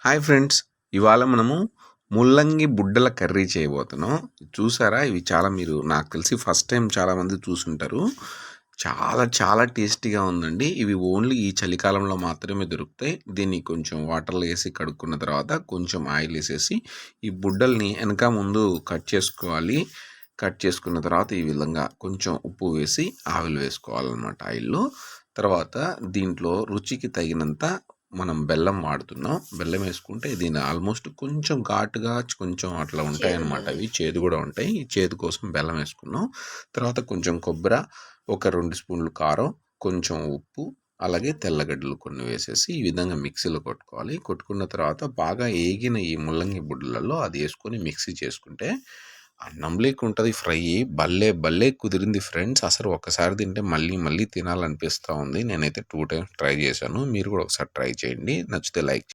Hi friends, ఇవాళ మనము ముల్లంగి బుడ్డల కర్రీ చేయబోతున్నాం. చూసారా, ఇవి చాలా మీరు నాకు తెలిసి ఫస్ట్ టైం చాలామంది చూసుంటారు. చాలా చాలా టేస్టీగా ఉందండి. ఇవి ఓన్లీ ఈ చలికాలంలో మాత్రమే దొరుకుతాయి. దీన్ని కొంచెం వాటర్లో వేసి కడుక్కున్న తర్వాత కొంచెం ఆయిల్ వేసేసి ఈ బుడ్డల్ని వెనక ముందు కట్ చేసుకోవాలి. కట్ చేసుకున్న తర్వాత ఈ విధంగా కొంచెం ఉప్పు వేసి ఆవిరి వేసుకోవాలన్నమాట ఆయిల్లో. తర్వాత దీంట్లో రుచికి తగినంత మనం బెల్లం వాడుతున్నాం. బెల్లం వేసుకుంటే దీని ఆల్మోస్ట్ కొంచెం ఘాటుగా కొంచెం అట్లా ఉంటాయన్నమాట. అవి చేదు కూడా ఉంటాయి. ఈ చేదు కోసం బెల్లం వేసుకున్నాం. తర్వాత కొంచెం కొబ్బరి, ఒక 2 స్పూన్లు కారం, కొంచెం ఉప్పు, అలాగే తెల్లగడ్డలు కొన్ని వేసేసి ఈ విధంగా మిక్సీలో కొట్టుకోవాలి. కొట్టుకున్న తర్వాత బాగా ఏగిన ఈ ముల్లంగి బుడ్డలలో అది వేసుకొని మిక్సీ చేసుకుంటే అన్నం లేక ఉంటుంది ఫ్రై. భలే భలే కుదిరింది ఫ్రెండ్స్. అసలు ఒక్కసారి తింటే మళ్ళీ మళ్ళీ తినాలనిపిస్తూ ఉంది. నేనైతే 2 టైమ్స్ ట్రై చేశాను. మీరు కూడా ఒకసారి ట్రై చేయండి. నచ్చితే లైక్